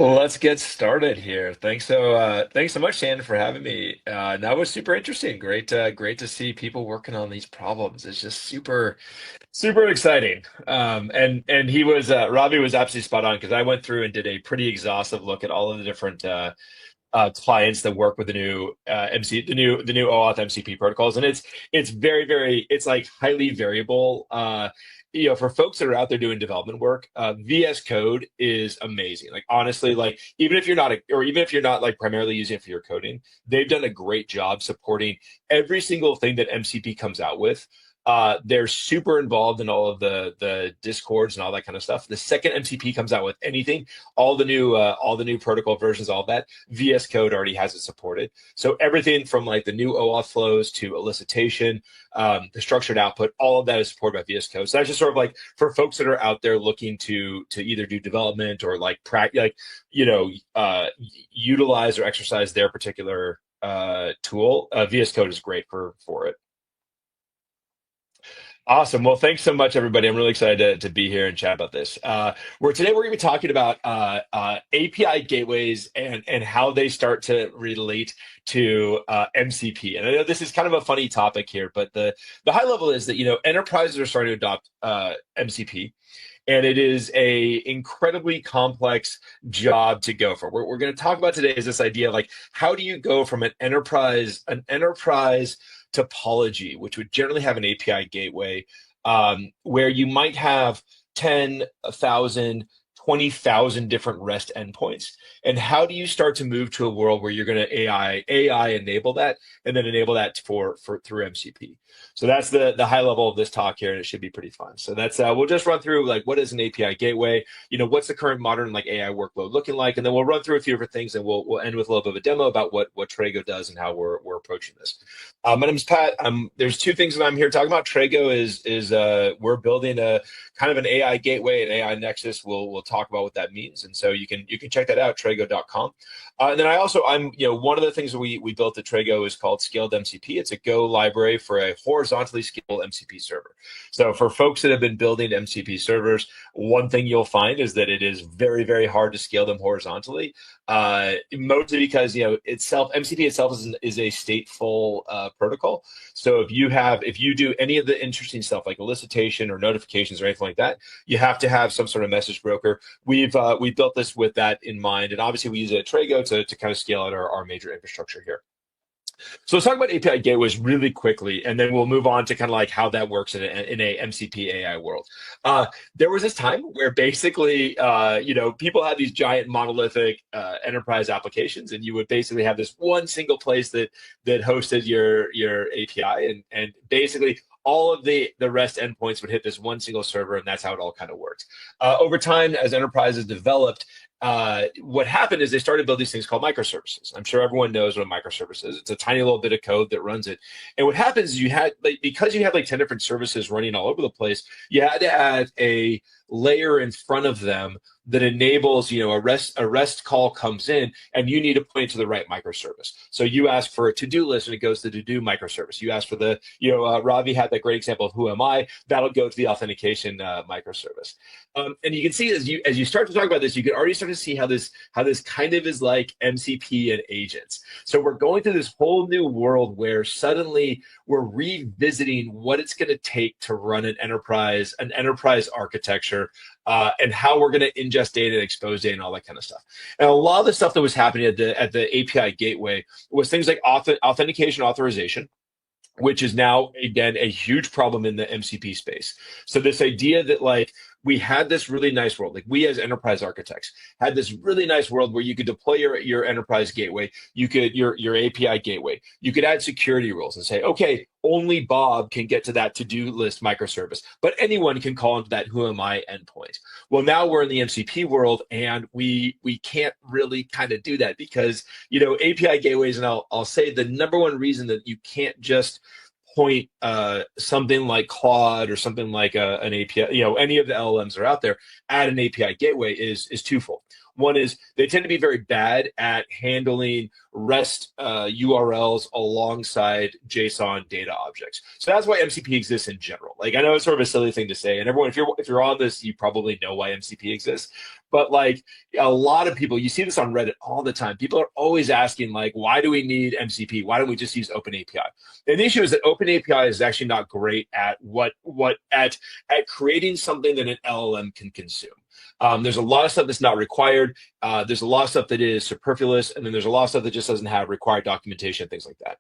Let's get started here. Thanks so much, Shannon, for having me. That was super interesting. Great to see people working on these problems. It's just super exciting. And he was Robbie was absolutely spot on because I went through and did a pretty exhaustive look at all of the different clients that work with the new the new OAuth MCP protocols, and it's very it's like highly variable. For folks that are out there doing development work, VS Code is amazing. Like honestly, like even if you're not like primarily using it for your coding, they've done a great job supporting every single thing that MCP comes out with. They're super involved in all of the discords and all that kind of stuff. The second MCP comes out with anything, all the new protocol versions, all that VS Code already has it supported. So everything from like the new OAuth flows to elicitation, the structured output, all of that is supported by VS Code. So that's just sort of like for folks that are out there looking to either do development or like utilize or exercise their particular tool. VS Code is great for it. Awesome. Well, thanks so much, everybody. I'm really excited to be here and chat about this. Today we're going to be talking about API gateways and how they start to relate to MCP. And I know this is kind of a funny topic here, but the high level is that enterprises are starting to adopt MCP. And it is a incredibly complex job to go for. What we're going to talk about today is this idea of like, how do you go from an enterprise topology, which would generally have an API gateway, where you might have 10,000, 20,000 different REST endpoints. And how do you start to move to a world where you're going to AI enable that and then enable that for through MCP? So that's the high level of this talk here, and it should be pretty fun. So that's we'll just run through like what is an API gateway, what's the current modern like AI workload looking like, and then we'll run through a few different things, and we'll end with a little bit of a demo about what Traego does and how we're approaching this. My name is Pat. There's two things that I'm here talking about. Traego is we're building a kind of an AI gateway, an AI Nexus. We'll talk about what that means, and so you can check that out, traego.com. And then I'm one of the things that we built at Traego is called ScaledMCP. It's a Go library for a horizontally scalable MCP server. So for folks that have been building MCP servers, one thing you'll find is that it is very hard to scale them horizontally. Mostly because MCP itself is a stateful protocol. So if you do any of the interesting stuff like elicitation or notifications or anything like that, you have to have some sort of message broker. We built this with that in mind, and obviously we use it at Traego to kind of scale out our major infrastructure here. So let's talk about API gateways really quickly, and then we'll move on to kind of like how that works in a MCP AI world. There was this time where basically, people had these giant monolithic enterprise applications, and you would basically have this one single place that hosted your API, and basically all of the REST endpoints would hit this one single server, and that's how it all kind of worked. Over time, as enterprises developed, what happened is they started building these things called microservices. I'm sure everyone knows what a microservice is. It's a tiny little bit of code that runs it. And what happens is because you had like 10 different services running all over the place, you had to add a layer in front of them that enables, a REST call comes in and you need to point it to the right microservice. So you ask for a to-do list and it goes to the to-do microservice. You ask for the, Ravi had that great example of who am I, that'll go to the authentication microservice. And you can see as you start to talk about this, you can already start to see how this kind of is like MCP and agents. So we're going through this whole new world where suddenly we're revisiting what it's going to take to run an enterprise architecture, and how we're going to ingest data and expose data and all that kind of stuff. And a lot of the stuff that was happening at the API gateway was things like authentication authorization, which is now, again, a huge problem in the MCP space. So this idea that like we had this really nice world, like we as enterprise architects had this really nice world where you could deploy your enterprise gateway, your API gateway, you could add security rules and say, okay, only Bob can get to that to-do list microservice, but anyone can call into that who am I endpoint. Well, now we're in the MCP world and we can't really kind of do that because, API gateways, and I'll say the number one reason that you can't just point something like Claude or something like an API, any of the LLMs that are out there at an API gateway is twofold. One is they tend to be very bad at handling REST URLs alongside JSON data objects. So that's why MCP exists in general. Like, I know it's sort of a silly thing to say, and everyone, if you're on this, you probably know why MCP exists. But like a lot of people, you see this on Reddit all the time. People are always asking, like, why do we need MCP? Why don't we just use OpenAPI? And the issue is that OpenAPI is actually not great at at creating something that an LLM can consume. There's a lot of stuff that's not required. There's a lot of stuff that is superfluous, and then there's a lot of stuff that just doesn't have required documentation, things like that.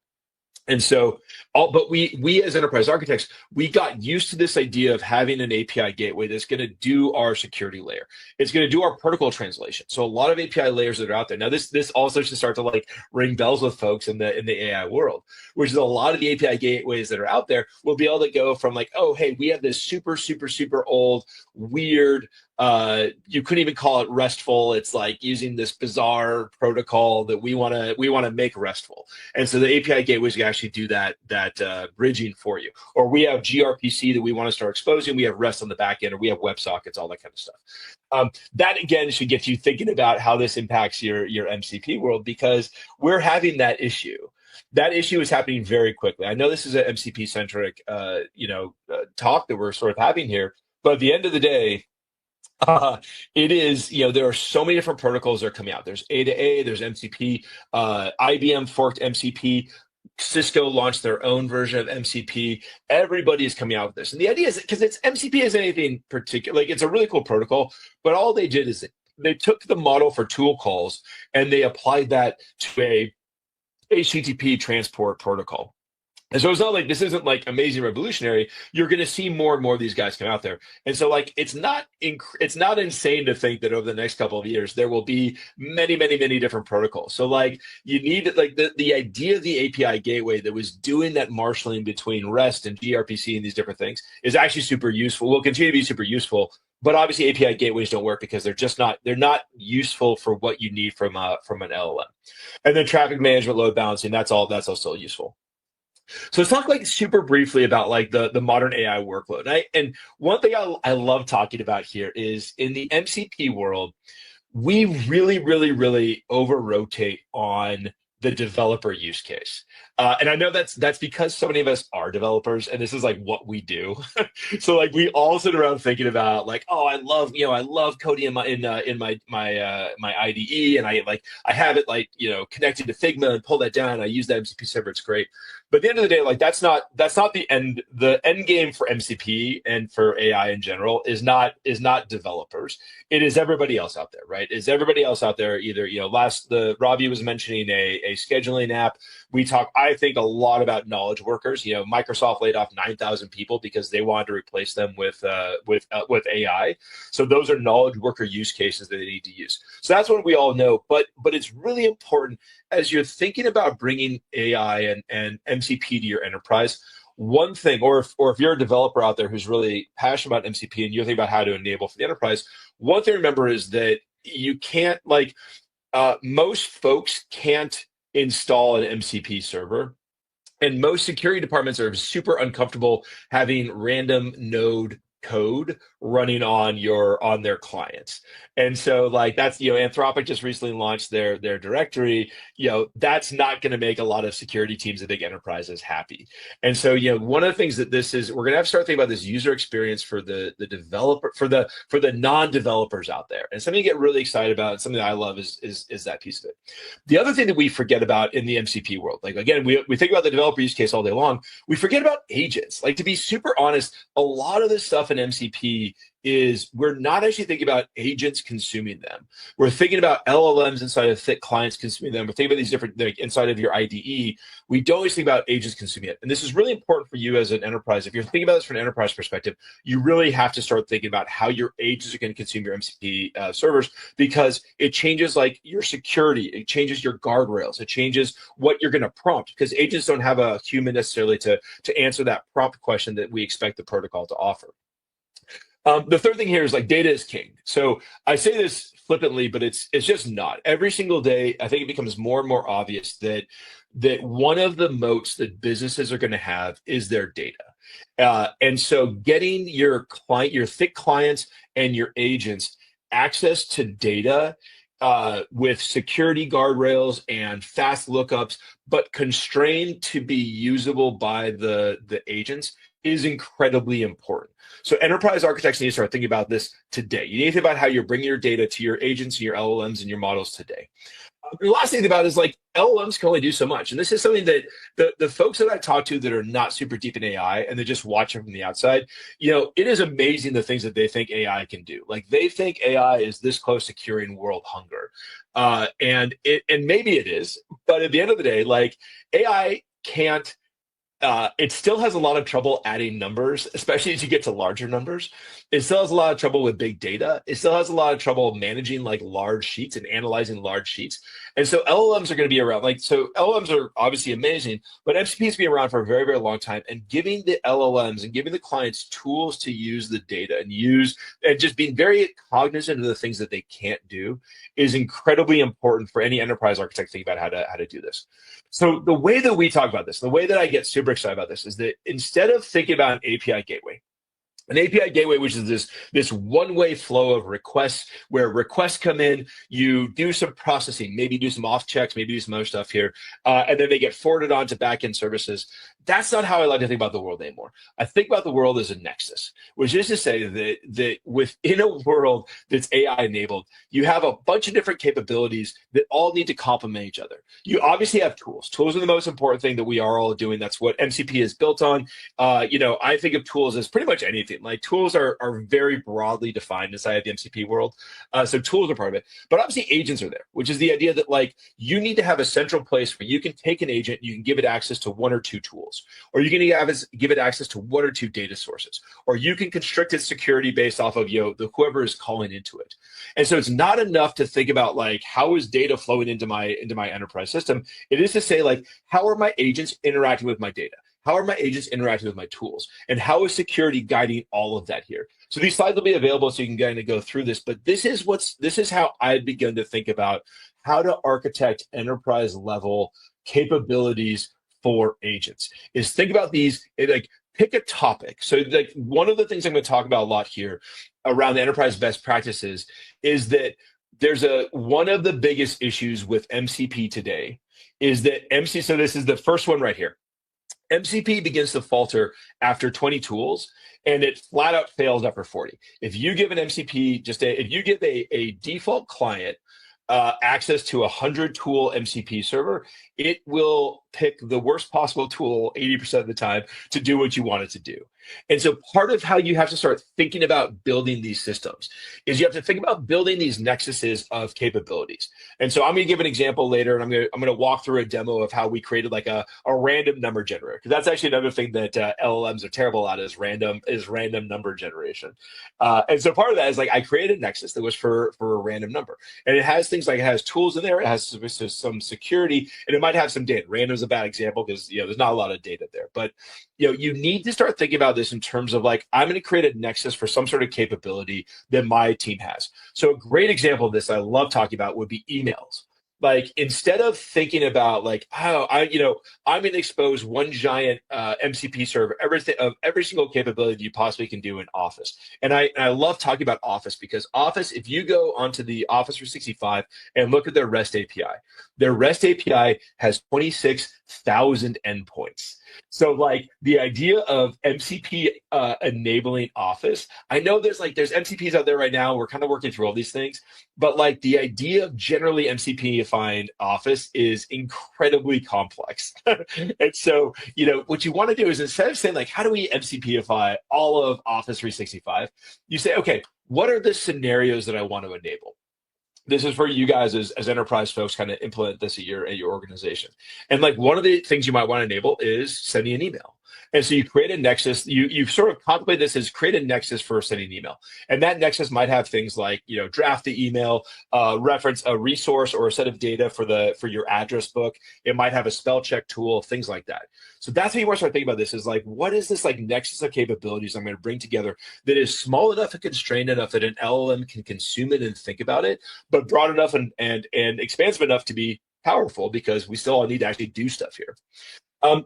And so, but we as enterprise architects, we got used to this idea of having an API gateway that's going to do our security layer. It's going to do our protocol translation. So a lot of API layers that are out there. Now, this also should start to like ring bells with folks in the AI world, which is a lot of the API gateways that are out there will be able to go from like, oh, hey, we have this super old, weird, you couldn't even call it RESTful. It's like using this bizarre protocol that we want to make RESTful. And so the API gateways can actually do that bridging for you. Or we have gRPC that we want to start exposing. We have REST on the back end, or we have WebSockets, all that kind of stuff. That again should get you thinking about how this impacts your MCP world, because we're having that issue. That issue is happening very quickly. I know this is an MCP centric talk that we're sort of having here, but at the end of the day, it is, there are so many different protocols that are coming out. There's A to A, there's MCP, IBM forked MCP, Cisco launched their own version of MCP. Everybody is coming out with this. And the idea is, because MCP isn't anything particular, like it's a really cool protocol, but all they did is they took the model for tool calls and they applied that to a HTTP transport protocol. And so it's not like this isn't like amazing revolutionary. You're going to see more and more of these guys come out there. And so like it's not insane to think that over the next couple of years there will be many different protocols. So like you need like the idea of the API gateway that was doing that marshaling between REST and gRPC and these different things is actually super useful. Will continue to be super useful. But obviously API gateways don't work because they're not useful for what you need from an LLM. And then traffic management, load balancing, that's all still useful. So let's talk like super briefly about like the modern AI workload. And one thing I love talking about here is in the MCP world, we really over-rotate on the developer use case. And I know that's because so many of us are developers and this is like what we do. So like we all sit around thinking about like, oh, I love coding in my IDE, and I have it like, connected to Figma and pull that down. I use that MCP server. It's great. But at the end of the day, like that's not the end. The end game for MCP and for AI in general is not developers. It is everybody else out there, right? Is everybody else out there either, Robbie was mentioning a scheduling app. We talk, I think, a lot about knowledge workers. Microsoft laid off 9,000 people because they wanted to replace them with AI. So those are knowledge worker use cases that they need to use. So that's what we all know. But it's really important as you're thinking about bringing AI and MCP to your enterprise. One thing, or if you're a developer out there who's really passionate about MCP and you're thinking about how to enable for the enterprise, one thing to remember is that you can't most folks can't install an MCP server, and most security departments are super uncomfortable having random node code running on their clients. And so like that's, Anthropic just recently launched their directory. That's not going to make a lot of security teams at big enterprises happy. And so, one of the things that this is, we're going to have to start thinking about this user experience for the developer, for the non-developers out there. And something to get really excited about, and something that I love is that piece of it. The other thing that we forget about in the MCP world, like again, we think about the developer use case all day long. We forget about agents. Like, to be super honest, a lot of this stuff in MCP is we're not actually thinking about agents consuming them. We're thinking about LLMs inside of thick clients consuming them. We're thinking about these different, like inside of your IDE. We don't always think about agents consuming it. And this is really important for you as an enterprise. If you're thinking about this from an enterprise perspective, you really have to start thinking about how your agents are going to consume your MCP servers, because it changes like your security. It changes your guardrails. It changes what you're going to prompt, because agents don't have a human necessarily to answer that prompt question that we expect the protocol to offer. The third thing here is like data is king. So I say this flippantly, but it's just not. Every single day, I think it becomes more and more obvious that one of the moats that businesses are going to have is their data. And so getting your thick clients and your agents access to data with security guardrails and fast lookups, but constrained to be usable by the agents is incredibly important. So enterprise architects need to start thinking about this today. You need to think about how you're bringing your data to your agents and your LLMs and your models today. The last thing about it is like LLMs can only do so much. And this is something that the folks that I talk to that are not super deep in AI and they just watch it from the outside, it is amazing the things that they think AI can do. Like they think AI is this close to curing world hunger. And maybe it is, but at the end of the day, like AI can't it still has a lot of trouble adding numbers, especially as you get to larger numbers. It still has a lot of trouble with big data. It still has a lot of trouble managing like large sheets and analyzing large sheets. And so LLMs are going to be around. So LLMs are obviously amazing, but MCPs be around for a very, very long time. And giving the LLMs and giving the clients tools to use the data and just being very cognizant of the things that they can't do is incredibly important for any enterprise architect thinking about how to do this. So the way that we talk about this, the way that I get super excited about this is that instead of thinking about an API gateway, which is this one-way flow of requests where requests come in, you do some processing, maybe do some off checks, maybe do some other stuff here, and then they get forwarded on to backend services. That's not how I like to think about the world anymore. I think about the world as a nexus, which is to say that within a world that's AI enabled, you have a bunch of different capabilities that all need to complement each other. You obviously have tools. Tools are the most important thing that we are all doing. That's what MCP is built on. I think of tools as pretty much anything. Like tools are very broadly defined inside of the MCP world. So tools are part of it. But obviously agents are there, which is the idea that like you need to have a central place where you can take an agent, you can give it access to one or two tools, or you can give it access to one or two data sources, or you can constrict its security based off of whoever is calling into it. And so it's not enough to think about like how is data flowing into my enterprise system. It is to say like how are my agents interacting with my data? How are my agents interacting with my tools? And how is security guiding all of that here? So these slides will be available so you can kind of go through this, but this is how I've begun to think about how to architect enterprise level capabilities for agents. Is think about these, like pick a topic. So like one of the things I'm going to talk about a lot here around the enterprise best practices is that there's one of the biggest issues with MCP today is that so this is the first one right here. MCP begins to falter after 20 tools, and it flat out fails after 40. If you give an MCP, if you give a default client access to 100 tool MCP server, it will pick the worst possible tool 80% of the time to do what you want it to do. And so part of how you have to start thinking about building these systems is you have to think about building these nexuses of capabilities. And so I'm going to give an example later, and I'm going to walk through a demo of how we created like a random number generator, because that's actually another thing that LLMs are terrible at is random number generation. And so part of that is like I created a nexus that was for a random number, and it has things like it has tools in there, it has some security, and it might have some data. Random is a bad example because there's not a lot of data there, but you need to start thinking about this in terms of like, I'm going to create a nexus for some sort of capability that my team has. So a great example of this I love talking about would be emails. Like instead of thinking about like, I'm going to expose one giant MCP server, every single capability you possibly can do in Office. And I love talking about Office because Office, if you go onto the Office 365 and look at their REST API has 26,000 endpoints. So like the idea of MCP enabling Office, I know there's MCPs out there right now. We're kind of working through all these things, but like the idea of generally MCPifying Office is incredibly complex. And so, what you want to do is instead of saying like, how do we MCPify all of Office 365? You say, okay, what are the scenarios that I want to enable? This is for you guys as enterprise folks kind of implement this at your organization. And like one of the things you might want to enable is sending an email. And so you create a nexus, you sort of contemplate this as create a nexus for sending an email. And that nexus might have things like, draft the email, reference a resource or a set of data for your address book. It might have a spell check tool, things like that. So that's how you want to start thinking about this is like, what is this like nexus of capabilities I'm going to bring together that is small enough and constrained enough that an LLM can consume it and think about it, but broad enough and expansive enough to be powerful because we still all need to actually do stuff here.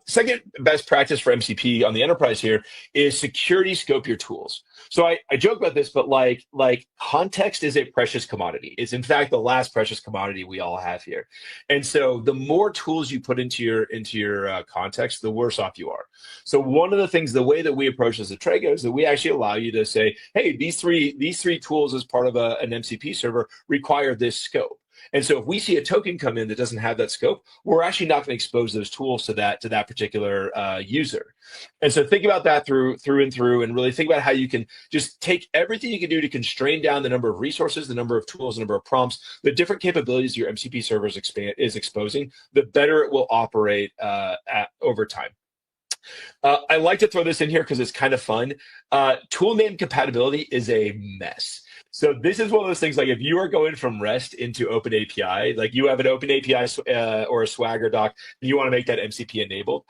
Second best practice for MCP on the enterprise here is security scope your tools. So I joke about this, but like context is a precious commodity. It's in fact the last precious commodity we all have here. And so the more tools you put into your context, the worse off you are. So one of the things, the way that we approach this at Traego is that we actually allow you to say, hey, these three tools as part of an MCP server require this scope. And so if we see a token come in that doesn't have that scope, we're actually not going to expose those tools to that particular user. And so think about that through and through, and really think about how you can just take everything you can do to constrain down the number of resources, the number of tools, the number of prompts, the different capabilities your MCP server is exposing, the better it will operate over time. I like to throw this in here because it's kind of fun. Tool name compatibility is a mess. So this is one of those things, like if you are going from REST into Open API, like you have an Open API or a Swagger doc, and you want to make that MCP enabled,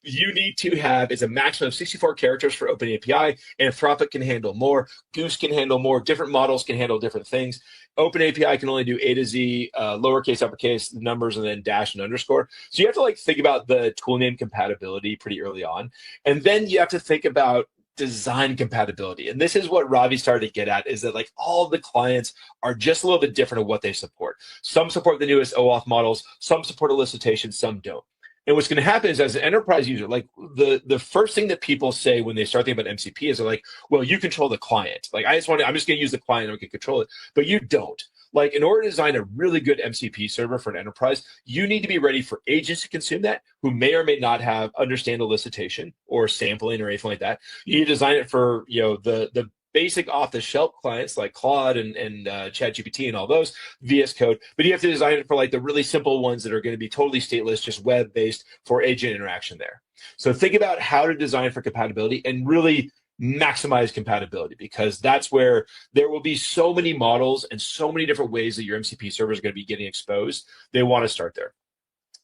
you need to have, it's a maximum of 64 characters for Open API. Anthropic can handle more. Goose can handle more. Different models can handle different things. Open API can only do A to Z, lowercase, uppercase, numbers, and then dash and underscore. So you have to like think about the tool name compatibility pretty early on. And then you have to think about design compatibility. And this is what Ravi started to get at, is that like all the clients are just a little bit different of what they support. Some support the newest OAuth models, some support elicitation, some don't. And what's going to happen is, as an enterprise user, like the first thing that people say when they start thinking about MCP is they're like, well, you control the client. Like I'm just going to use the client and I can control it, but you don't. Like in order to design a really good MCP server for an enterprise, you need to be ready for agents to consume that who may or may not understand elicitation or sampling or anything like that. You need to design it for, the basic off-the-shelf clients like Claude and ChatGPT and all those, VS Code, but you have to design it for like the really simple ones that are going to be totally stateless, just web-based for agent interaction there. So think about how to design for compatibility and really maximize compatibility, because that's where there will be so many models and so many different ways that your MCP server is going to be getting exposed. They want to start there.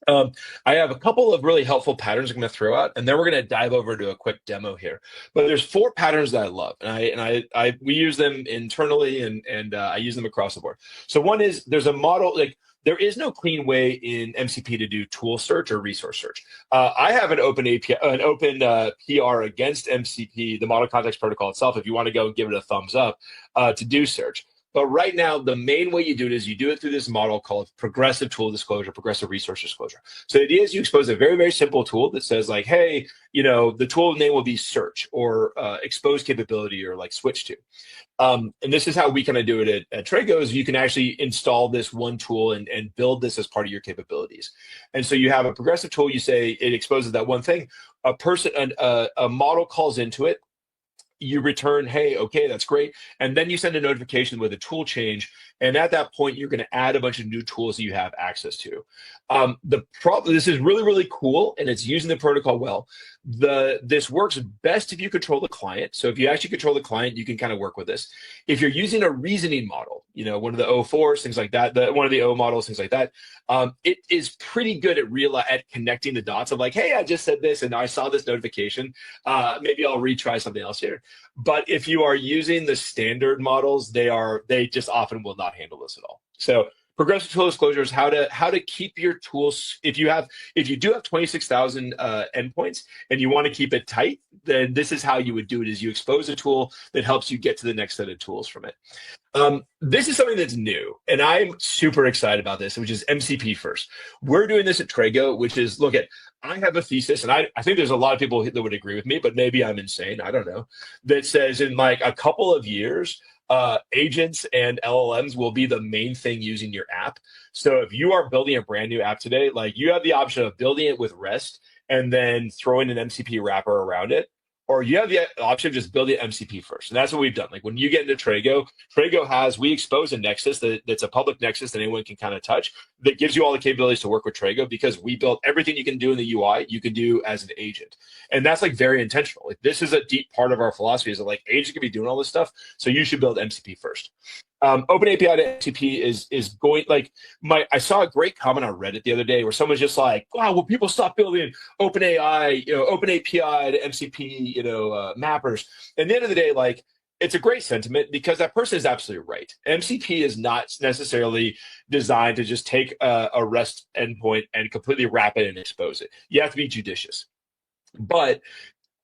I have a couple of really helpful patterns I'm going to throw out, and then we're going to dive over to a quick demo here. But there's 4 patterns that I love, and we use them internally, and I use them across the board. So one is, there's a model, like there is no clean way in MCP to do tool search or resource search. I have an open API, an open PR against MCP, the Model Context Protocol itself, if you want to go and give it a thumbs up to do search. But right now, the main way you do it is you do it through this model called progressive tool disclosure, progressive resource disclosure. So the idea is you expose a very, very simple tool that says like, hey, the tool name will be search or expose capability or like switch to. And this is how we kind of do it at Traego, is you can actually install this one tool and build this as part of your capabilities. And so you have a progressive tool, you say it exposes that one thing, a model calls into it, you return, hey, okay, that's great. And then you send a notification with a tool change. And at that point, you're going to add a bunch of new tools that you have access to. This is really, really cool, and it's using the protocol well. This works best if you control the client. So if you actually control the client, you can kind of work with this. If you're using a reasoning model, one of the O4s, things like that, one of the O models, things like that, it is pretty good at connecting the dots of like, hey, I just said this and I saw this notification. Maybe I'll retry something else here. But if you are using the standard models, they just often will not handle this at all. So progressive tool disclosure is how to keep your tools. If you do have 26,000 endpoints and you want to keep it tight, then this is how you would do it: is you expose a tool that helps you get to the next set of tools from it. This is something that's new, and I'm super excited about this, which is MCP first. We're doing this at Traego, which is, I have a thesis, and I think there's a lot of people that would agree with me, but maybe I'm insane, I don't know, that says in like a couple of years, agents and LLMs will be the main thing using your app. So if you are building a brand new app today, like you have the option of building it with REST and then throwing an MCP wrapper around it, or you have the option of just building MCP first. And that's what we've done. Like when you get into Traego, we expose a Nexus that's a public Nexus that anyone can kind of touch, that gives you all the capabilities to work with Traego, because we built everything you can do in the UI, you can do as an agent. And that's like very intentional. Like this is a deep part of our philosophy, is that like agents can be doing all this stuff. So you should build MCP first. Open API to MCP is going, like, I saw a great comment on Reddit the other day where someone's just like, wow, will people stop building open AI, open API to MCP, mappers? At the end of the day, like, it's a great sentiment because that person is absolutely right. MCP is not necessarily designed to just take a REST endpoint and completely wrap it and expose it. You have to be judicious. But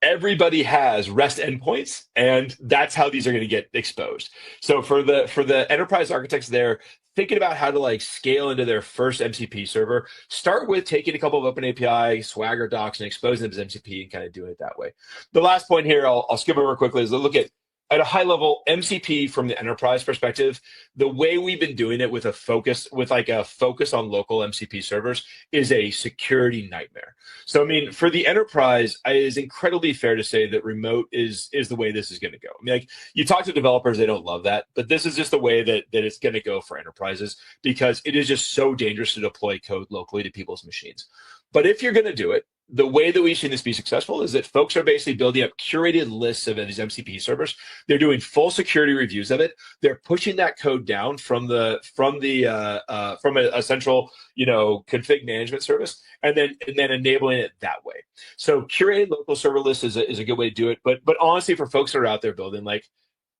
everybody has REST endpoints, and that's how these are going to get exposed. So for the enterprise architects there, thinking about how to like scale into their first MCP server, start with taking a couple of OpenAPI Swagger docs and exposing them as MCP and kind of doing it that way. The last point here, I'll skip over quickly, is to look at a high level MCP from the enterprise perspective. The way we've been doing it with a focus on local MCP servers is a security nightmare. So I mean, for the enterprise, it is incredibly fair to say that remote is the way this is going to go. I mean, like, you talk to developers, they don't love that, but this is just the way that it's going to go for enterprises, because it is just so dangerous to deploy code locally to people's machines. But if you're going to do it, the way that we've seen this be successful is that folks are basically building up curated lists of these MCP servers. They're doing full security reviews of it. They're pushing that code down from a central, config management service, and then enabling it that way. So curated local server lists is a good way to do it. But honestly, for folks that are out there building, like,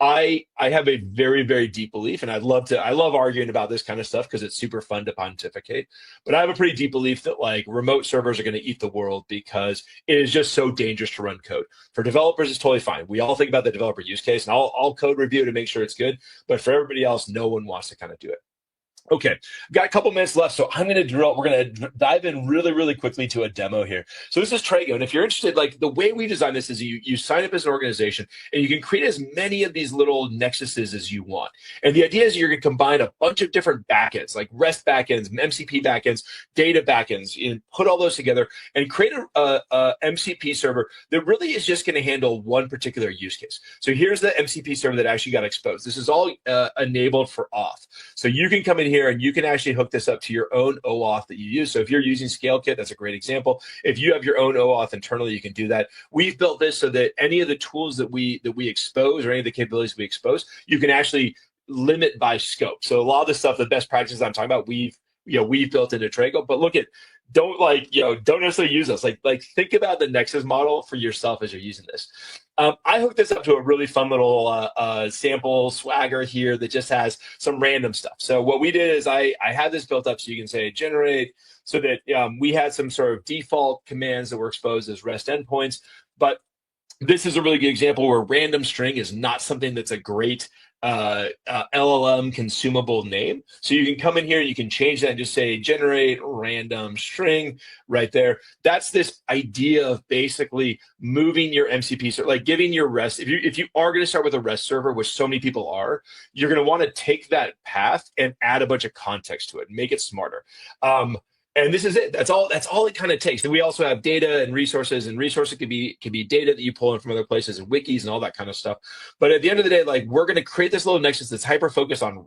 I have a very, very deep belief, and I love arguing about this kind of stuff because it's super fun to pontificate. But I have a pretty deep belief that like remote servers are going to eat the world because it is just so dangerous to run code. For developers, it's totally fine. We all think about the developer use case, and I'll code review to make sure it's good. But for everybody else, no one wants to kind of do it. Okay, I've got a couple minutes left, so we're going to dive in really, really quickly to a demo here. So this is Traego, and if you're interested, like, the way we designed this is you sign up as an organization, and you can create as many of these little nexuses as you want. And the idea is you're going to combine a bunch of different backends, like REST backends, MCP backends, data backends, and put all those together and create a MCP server that really is just going to handle one particular use case. So here's the MCP server that actually got exposed. This is all enabled for auth. So you can come in here and you can actually hook this up to your own OAuth that you use. So if you're using ScaledKit, that's a great example. If you have your own OAuth internally, you can do that. We've built this so that any of the tools that we expose, or any of the capabilities we expose, you can actually limit by scope. So a lot of the stuff, the best practices I'm talking about, we've built into Traego. But look at, don't necessarily use us. Like think about the Nexus model for yourself as you're using this. I hooked this up to a really fun little sample Swagger here that just has some random stuff. So what we did is I had this built up so you can say generate, so that we had some sort of default commands that were exposed as REST endpoints. But this is a really good example where random string is not something that's a great LLM consumable name. So you can come in here and you can change that and just say generate random string right there. That's this idea of basically moving your MCP server, like giving your REST. If you are going to start with a REST server, which so many people are, you're going to want to take that path and add a bunch of context to it, make it smarter. And this is it. That's all it kind of takes. And we also have data and resources, and resources could be data that you pull in from other places and wikis and all that kind of stuff. But at the end of the day, like, we're going to create this little nexus that's hyper focused on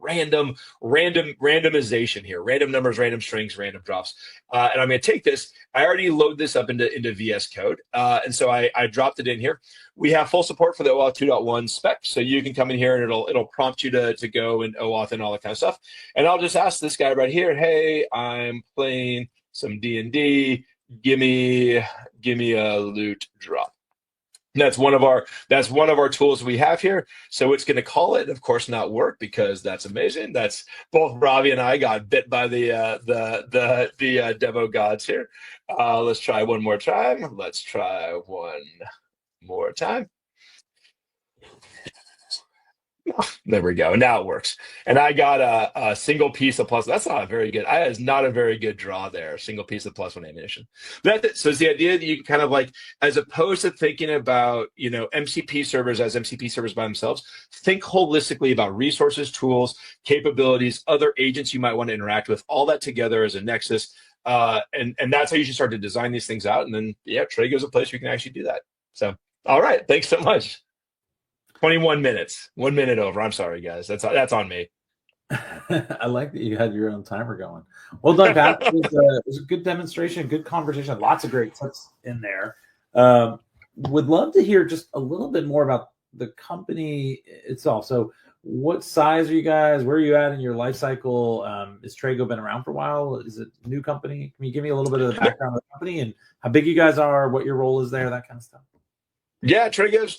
randomization here, random numbers, random strings, random drops. And I'm going to take this. I already load this up into VS Code. And so I dropped it in here. We have full support for the OAuth 2.1 spec. So you can come in here and it'll prompt you to go and OAuth and all that kind of stuff. And I'll just ask this guy right here, hey, I'm playing some D&D. Give me a loot drop. That's one of our tools we have here. So it's going to call it, of course, not work, because that's amazing. That's both Ravi and I got bit by the demo gods here. Let's try one more time. Let's try one more time. There we go. Now it works. And I got a single piece of plus. That's not very good. That is not a very good draw there. Single piece of +1 ammunition. That's it. So it's the idea that you can kind of, like, as opposed to thinking about, MCP servers as MCP servers by themselves, think holistically about resources, tools, capabilities, other agents you might want to interact with, all that together as a nexus. And that's how you should start to design these things out. And then, Traego is a place where you can actually do that. So, all right. Thanks so much. 21 minutes, 1 minute over. I'm sorry, guys. That's on me. I like that you had your own timer going. Well done, Pat. It was a good demonstration, good conversation. Lots of great tips in there. Would love to hear just a little bit more about the company itself. So what size are you guys? Where are you at in your life cycle? Has Traego been around for a while? Is it a new company? Can you give me a little bit of the background of the company and how big you guys are, what your role is there, that kind of stuff? Yeah, Traego's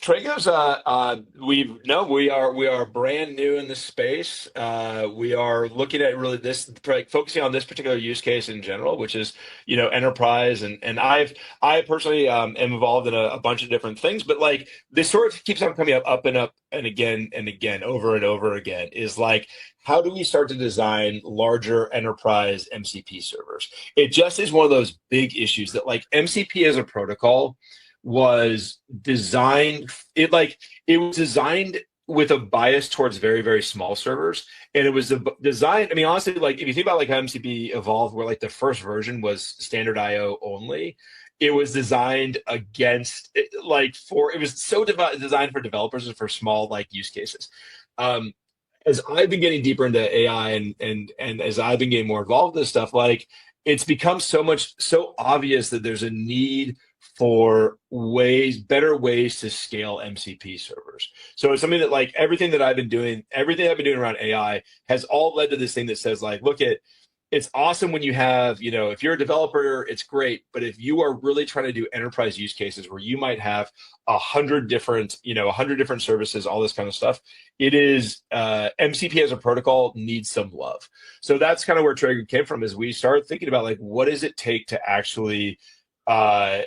we are brand new in this space. We are looking at really this, like, focusing on this particular use case in general, which is, enterprise, and I personally am involved in a bunch of different things, but like this sort of keeps on coming up and up and again over and over again, is like, how do we start to design larger enterprise MCP servers? It just is one of those big issues that, like, MCP as a protocol was designed it was designed with a bias towards very, very small servers. And it was designed, I mean, honestly, like, if you think about like how MCP evolved, where like the first version was standard IO only, it was designed it was so designed for developers and for small like use cases. um as I've been getting deeper into AI, and as I've been getting more involved with this stuff, like, it's become so obvious that there's a need for better ways to scale MCP servers. So it's something that, like, everything I've been doing around AI has all led to this thing that says, like, it's awesome when you have, if you're a developer, it's great. But if you are really trying to do enterprise use cases where you might have 100 different services, all this kind of stuff, it is MCP as a protocol needs some love. So that's kind of where Traego came from, is we started thinking about, like, what does it take to actually uh,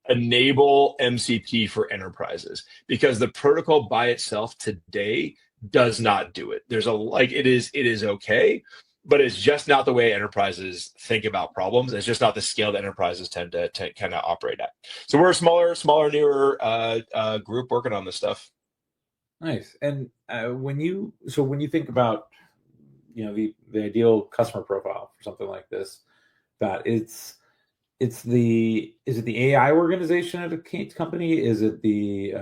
enable MCP for enterprises? Because the protocol by itself today does not do it. It is okay, but it's just not the way enterprises think about problems. It's just not the scale that enterprises tend to kind of operate at. So we're a smaller, newer group working on this stuff. Nice. And when you think about, the ideal customer profile for something like this, that is it the AI organization at a company? Is it the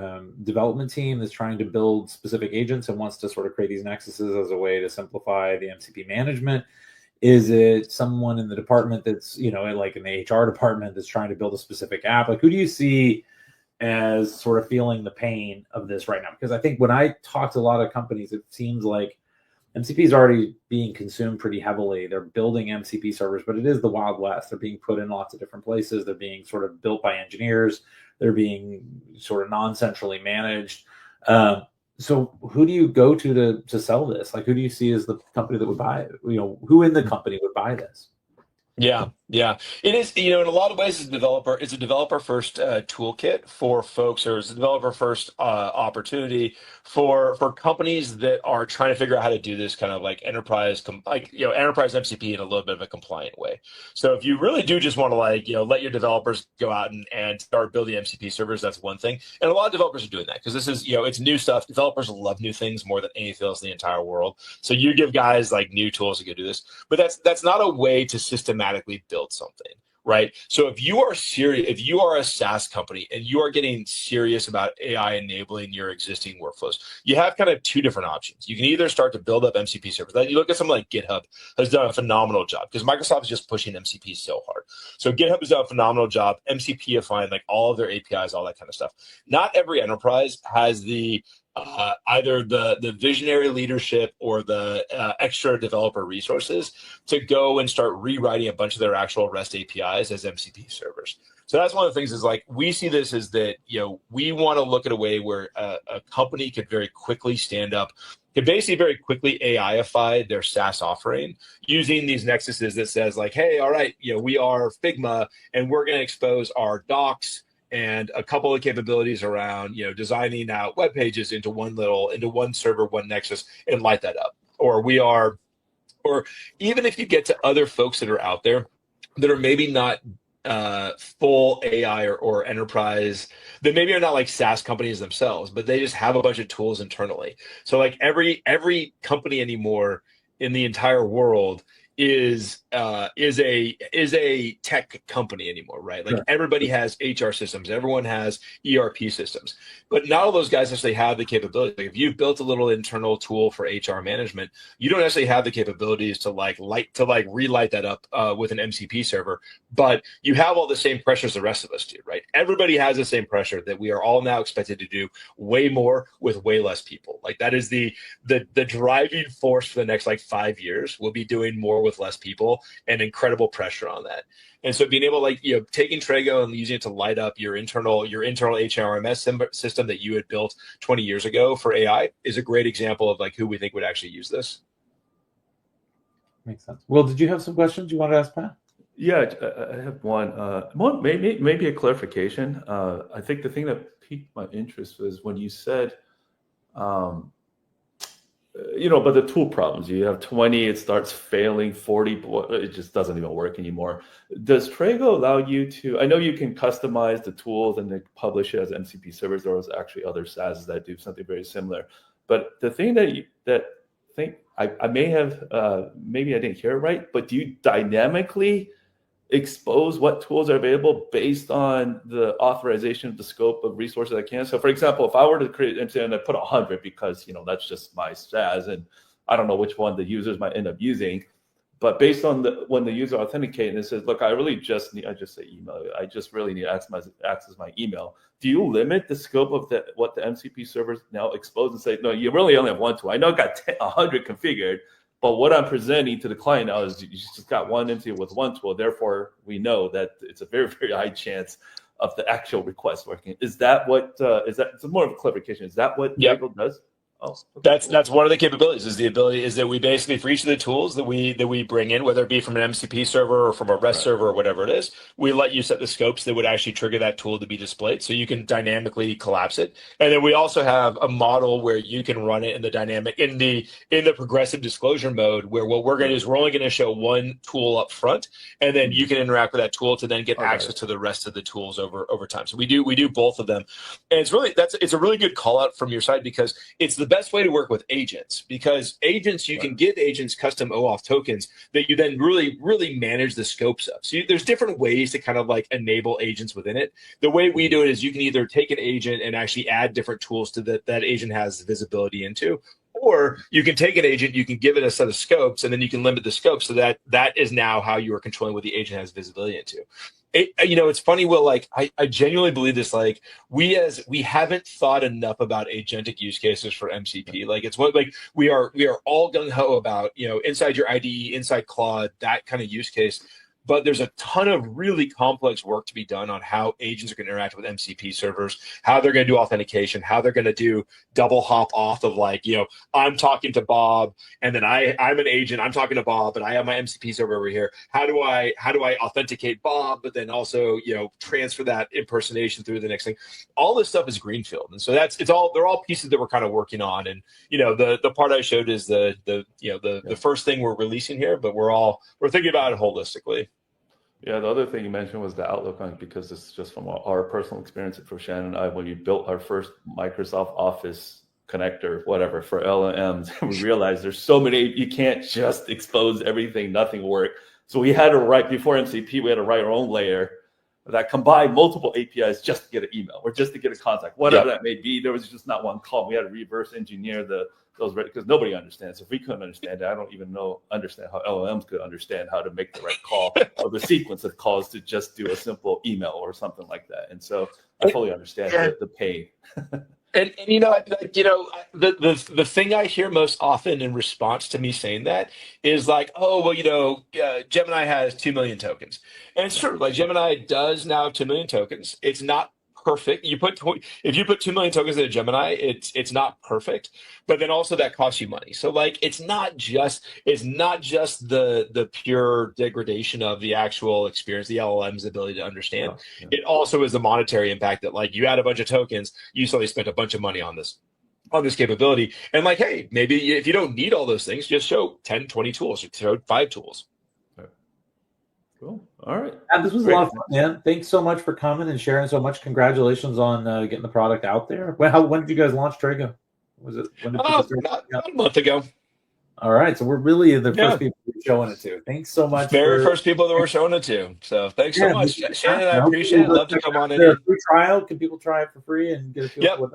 development team that's trying to build specific agents and wants to sort of create these nexuses as a way to simplify the MCP management? Is it someone in the department that's, like in the HR department, that's trying to build a specific app? Like, who do you see as sort of feeling the pain of this right now? Because I think when I talk to a lot of companies, it seems like MCP is already being consumed pretty heavily. They're building MCP servers, but it is the Wild West. They're being put in lots of different places. They're being sort of built by engineers. They're being sort of non-centrally managed. So who do you go to sell this? Like, who do you see as the company that would buy it? Who in the company would buy this? Yeah. It is, in a lot of ways, it's a developer first toolkit for folks, or it's a developer first opportunity for companies that are trying to figure out how to do this kind of like enterprise MCP in a little bit of a compliant way. So if you really do just want to, like, let your developers go out and start building MCP servers, that's one thing. And a lot of developers are doing that because this is, it's new stuff. Developers love new things more than anything else in the entire world. So you give guys like new tools to go do this, but that's not a way to systematically build something, right? So if you are a SaaS company and you are getting serious about AI enabling your existing workflows, you have kind of two different options. You can either start to build up MCP servers. You look at something like GitHub has done a phenomenal job because Microsoft is just pushing MCP so hard. So GitHub has done a phenomenal job MCPifying like all of their APIs, all that kind of stuff. Not every enterprise has either the visionary leadership or the extra developer resources to go and start rewriting a bunch of their actual REST APIs as MCP servers. So that's one of the things, is like, we see this as that, we want to look at a way where a company could very quickly basically very quickly AIify their SaaS offering using these nexuses that says, like, hey, all right, we are Figma and we're going to expose our docs and a couple of capabilities around, designing out web pages into one server, one Nexus, and light that up. Or even if you get to other folks that are out there that are maybe not full AI or enterprise, that maybe are not like SaaS companies themselves, but they just have a bunch of tools internally. So like every company anymore in the entire world is a tech company anymore, right? Like, Sure. everybody has HR systems, everyone has ERP systems, but not all those guys necessarily have the capability. Like, if you've built a little internal tool for HR management, you don't necessarily have the capabilities to relight that up with an MCP server, but you have all the same pressures the rest of us do, right? Everybody has the same pressure that we are all now expected to do way more with way less people. goal. Like that is the driving force for the next like 5 years. We'll be doing more with less people, and incredible pressure on that. And so being able, like, taking Traego and using it to light up your internal HRMS system that you had built 20 years ago for AI is a great example of like who we think would actually use this. Makes sense. Well, did you have some questions you wanted to ask Pat? Yeah, I have one. Maybe a clarification. I think the thing that piqued my interest was when you said, but the tool problems. You have 20, it starts failing, 40, it just doesn't even work anymore. Does Traego allow you to, I know you can customize the tools and then publish it as MCP servers. There was actually other SaaS that do something very similar. But the thing I may have, maybe I didn't hear it right, but do you dynamically expose what tools are available based on the authorization of the scope of resources I can? So for example, if I were to create and I put 100 because that's just my SaaS and I don't know which one the users might end up using, but based on when the user authenticates and it says, look, I just say email, I just really need to access my email. Do you limit the scope of what the MCP servers now expose and say, no, you really only have one tool? I know I got 100 configured, but what I'm presenting to the client now is you just got one entity with one tool. Therefore, we know that it's a very, very high chance of the actual request working. Is that what, it's more of a clarification. Is that what Traego does? Oh, okay. That's one of the capabilities. Is that we basically, for each of the tools that we bring in, whether it be from an MCP server or from a REST server or whatever it is, we let you set the scopes that would actually trigger that tool to be displayed, so you can dynamically collapse it. And then we also have a model where you can run it in the dynamic in the progressive disclosure mode, where what we're going to do is we're only going to show one tool up front, and then you can interact with that tool to then get access to the rest of the tools over time. So we do both of them, and it's a really good call out from your side, because it's the best way to work with agents, because agents, you can give agents custom OAuth tokens that you then really manage the scopes of. So there's different ways to kind of like enable agents within it. The way we do it is you can either take an agent and actually add different tools to that agent has visibility into, or you can take an agent, you can give it a set of scopes, and then you can limit the scope so that is now how you are controlling what the agent has visibility into. It's funny, Will, like I genuinely believe this, like we haven't thought enough about agentic use cases for MCP. Like we are all gung-ho about, inside your IDE, inside Claude, that kind of use case. But there's a ton of really complex work to be done on how agents are going to interact with MCP servers, how they're going to do authentication, how they're going to do double hop off of, like, I'm talking to Bob, and then I'm an agent, I'm talking to Bob, but I have my MCP server over here. How do I authenticate Bob, but then also, transfer that impersonation through the next thing? All this stuff is greenfield. And so they're all pieces that we're kind of working on. And, the part I showed is the first thing we're releasing here, but we're thinking about it holistically. Yeah, the other thing you mentioned was the outlook on it, because this is just from our personal experience for Shannon and I, when we built our first Microsoft Office connector, whatever, for LLMs, we realized there's so many, you can't just expose everything, nothing work. So we had to write, before MCP, we had to write our own layer that combined multiple APIs just to get an email or just to get a contact, whatever that may be. There was just not one call. We had to reverse engineer those, because nobody understands. If we couldn't understand it, I don't even understand how LLMs could understand how to make the right call or the sequence of calls to just do a simple email or something like that. And so I fully understand the pain. And the thing I hear most often in response to me saying that is like, oh, well, Gemini has 2 million tokens. And it's true, like Gemini does now have 2 million tokens. It's not perfect. If you put 2 million tokens in a Gemini, it's not perfect, but then also that costs you money. So like it's not just the pure degradation of the actual experience, the LLM's ability to understand. Yeah. It also is the monetary impact that, like, you add a bunch of tokens, you suddenly spent a bunch of money on this capability. And like, hey, maybe if you don't need all those things, just show 10, 20 tools, or show 5 tools. Cool. All right. This was a lot of fun, man. Thanks so much for coming and sharing so much. Congratulations on getting the product out there. When did you guys launch Traego? Was it about a month ago? All right. So we're really the first people we're showing it to. Thanks so much. First people that we're showing it to. So thanks so much, Shannon. I appreciate it. Love to come on in. A free trial. Can people try it for free and get a feel for it?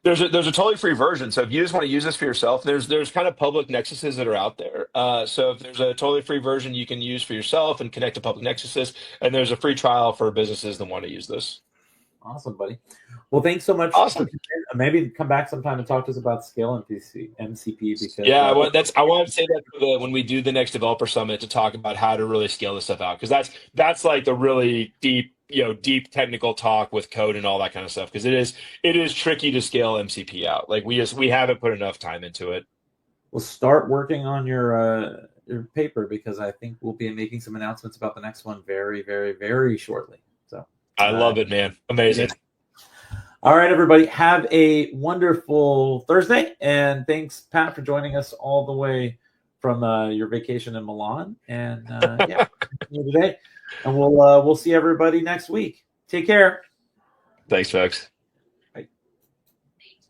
There's a totally free version. So if you just want to use this for yourself, there's kind of public Nexuses that are out there. So if there's a totally free version you can use for yourself and connect to public Nexuses, and there's a free trial for businesses that want to use this. Awesome, buddy. Well, thanks so much. Awesome. Maybe come back sometime and talk to us about ScaledMCP because Yeah, well, I want to say that when we do the next developer summit to talk about how to really scale this stuff out, because that's like the really deep, deep technical talk with code and all that kind of stuff. Because it is tricky to scale MCP out. Like we haven't put enough time into it. We'll start working on your paper because I think we'll be making some announcements about the next one very, very, very shortly. So I love it, man. Amazing. All right, everybody. Have a wonderful Thursday. And thanks, Pat, for joining us all the way from your vacation in Milan. And yeah, today. And we'll see everybody next week. Take care. Thanks, folks.